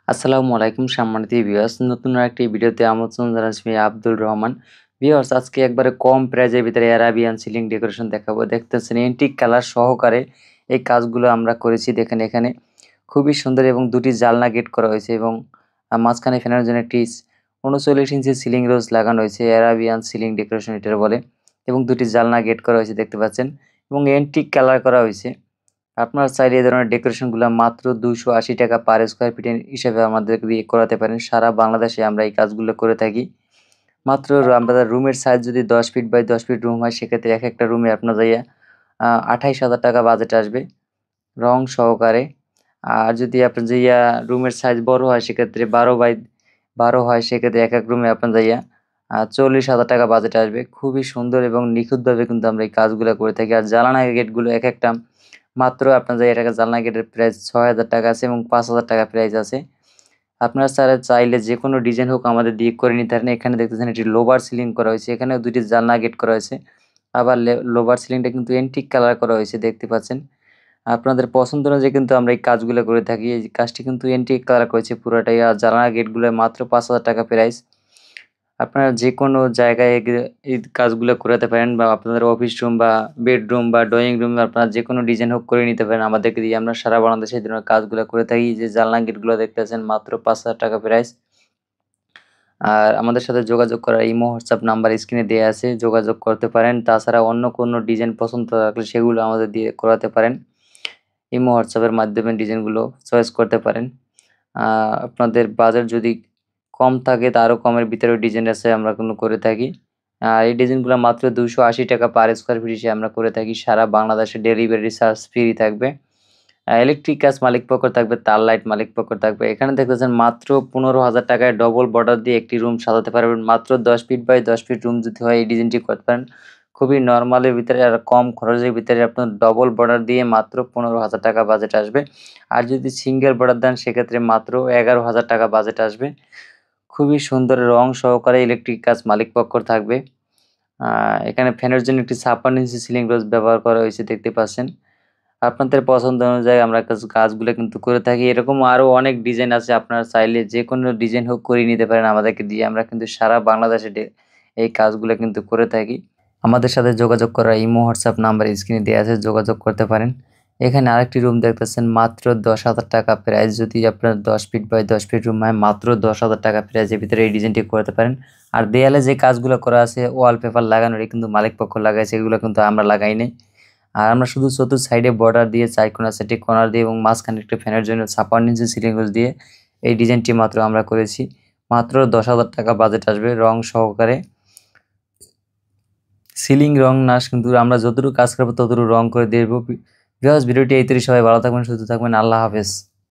আসসালামু আলাইকুম সম্মানিত ভিউয়ার্স, নতুন আরেকটি ভিডিওতে আমন্ত্রণ জানাচ্ছি আমি আব্দুল রহমান। ভিউয়ার্স, আজকে একবারে কম প্রাইজের ভিতরে অ্যারাবিয়ান সিলিং ডেকোরেশন দেখাবো। দেখতেছেন এন্টিক কালার সহকারে এই কাজগুলো আমরা করেছি। দেখেন এখানে খুবই সুন্দর এবং দুটি জালনা গেট করা হয়েছে এবং মাঝখানে ফ্যানের জন্য একটি 39 ইঞ্চি সিলিং রোজ লাগানো হয়েছে। অ্যারাবিয়ান সিলিং ডেকোরেশন এটার বলে। এবং দুটি জালনা গেট করা হয়েছে দেখতে পাচ্ছেন এবং এন্টিক কালার করা হয়েছে। আপনারা চাইলে এই ধরনের ডেকোরেশনগুলো মাত্র 280 টাকা পার স্কয়ার ফিট হিসেবে আমাদেরকে দিয়ে করাতে পারেন। সারা বাংলাদেশে আমরা এই কাজগুলো করে থাকি। মাত্র আমাদের রুমের সাইজ যদি 10 ফিট বাই 10 ফিট রুম হয়, সেক্ষেত্রে একটা রুমে আপনার যাইয়া 28,000 টাকা বাজেট আসবে রং সহকারে। আর যদি আপনার যাইয়া রুমের সাইজ বড় হয়, সেক্ষেত্রে 12 বাই 12 হয়, সেক্ষেত্রে এক রুমে আপনার যাইয়া 40,000 টাকা বাজেট আসবে। খুবই সুন্দর এবং নিখুঁতভাবে কিন্তু আমরা এই কাজগুলো করে থাকি। আর জানালা গেটগুলো একটা মাত্র আপনার যে এটাকে জানলা গেটের প্রাইস ৬,০০০ টাকা আছে এবং ৫,০০০ টাকা প্রাইস আছে। আপনারা চাইলে যেকোনো ডিজাইন হোক আমাদের দিয়ে করে নিতে পারেন। এখানে দেখতেছেন এটি লোভার সিলিং করা হয়েছে। এখানেও ২ টি জানলা গেট করা হয়েছে। আবার লোভার সিলিংটা কিন্তু এন্টিক কালার করা হয়েছে দেখতে পাচ্ছেন। আপনাদের পছন্দ অনুযায়ী কিন্তু আমরা এই কাজগুলো করে থাকি। এই কাজটি কিন্তু এন্টিক কালার করেছে পুরোটাই। আর জানালা গেটগুলো মাত্র ৫,০০০ টাকা প্রাইস। আপনারা যেকোনো জায়গায় এই কাজগুলো করাতে পারেন বা আপনাদের অফিস রুম বা বেডরুম বা ড্রয়িং রুমে আপনারা যেকোনো ডিজাইন হোক করে নিতে পারেন আমাদেরকে দিয়ে। আমরা সারা বাংলাদেশে এই ধরনের কাজগুলো করে থাকি। যে জানলা গেটগুলো দেখতেছেন মাত্র ৫,০০০ টাকা প্রাইস। আর আমাদের সাথে যোগাযোগ করার ইমো, হোয়াটসঅ্যাপ নাম্বার স্ক্রিনে দেয়া আছে, যোগাযোগ করতে পারেন। তাছাড়া অন্য কোনো ডিজাইন পছন্দ থাকলে সেগুলো আমাদের দিয়ে করাতে পারেন। ইমো, হোয়াটসঅ্যাপের মাধ্যমে ডিজাইনগুলো চয়েস করতে পারেন। আপনাদের বাজেট যদি কম থাকে, তারও কমের ভিতরেও ডিজাইন আছে আমরা করে থাকি। এই ডিজাইনগুলো মাত্র 280 টাকা পার স্কয়ার ফিট হিসেবে আমরা করে থাকি। সারা বাংলাদেশে ডেলিভারি চার্জ ফ্রি থাকবে। ইলেকট্রিক কাজ মালিকপক্ষ থাকবে, তার লাইট মালিকপক্ষ থাকবে। এখানে দেখতেছেন মাত্র 15,000 টাকায় ডবল বর্ডার দিয়ে একটি রুম সাজাতে পারবেন। মাত্র 10 ফিট বাই 10 ফিট রুম যদি হয়, এই ডিজাইনটি করতে পারেন। খুবই নরমালের ভিতরে আর কম খরচের ভিতরে আপনার ডবল বর্ডার দিয়ে মাত্র 15,000 টাকা বাজেট আসবে। আর যদি সিঙ্গেল বর্ডার দেন, সেক্ষেত্রে মাত্র 11,000 টাকা বাজেট আসবে। খুবই সুন্দর রং সহকারে ইলেকট্রিক কাজ মালিকপক্ষ থাকবে। এখানে ফ্যানের জন্য একটি 56 ইঞ্চি সিলিং রোজ ব্যবহার করা হয়েছে দেখতে পাচ্ছেন। আপনাদের পছন্দ অনুযায়ী আমরা কাজগুলো কিন্তু করে থাকি। এরকম আরো অনেক ডিজাইন আছে। আপনারা চাইলে যেকোনো ডিজাইন হোক করিয়ে নিতে পারেন আমাদেরকে দিয়ে। আমরা কিন্তু সারা বাংলাদেশে এই কাজগুলো কিন্তু করে থাকি। আমাদের সাথে যোগাযোগ করার ইমো, হোয়াটসঅ্যাপ নাম্বার স্ক্রিনে দেওয়া আছে, যোগাযোগ করতে পারেন। এখানে আরেকটি রুম দেখতেছেন মাত্র 10,000 টাকা প্রাইস। যদি আপনার 10 ফিট বাই 10 ফিট রুম হয়, মাত্র 10,000 টাকা প্রাইসের ভিতরে এই ডিজাইনটি করতে পারেন। আর দেয়ালে যে কাজগুলো করা আছে ওয়ালপেপার লাগানোর, কিন্তু মালিকপক্ষ লাগাইছে, এগুলো কিন্তু আমরা লাগাই নাই। আর আমরা শুধু চতুর্থ সাইডে বর্ডার দিয়ে, চার কোণা সাইডে কর্নার দিয়ে এবং মাঝখানে একটা ফ্যানের জন্য 56 ইঞ্চি সিলিং রোজ দিয়ে এই ডিজাইনটি মাত্র আমরা করেছি। মাত্র 10,000 টাকা বাজেট আসবে রং সহকারে। সিলিং রং না, কিন্তু আমরা যতটুকু কাজ করবো ততটুকু রং করে দেবো। ভিউয়ার্স, ভিডিওটি এই তৈরি, সবাই ভালো থাকবেন, সুস্থ থাকবেন। আল্লাহ হাফেজ।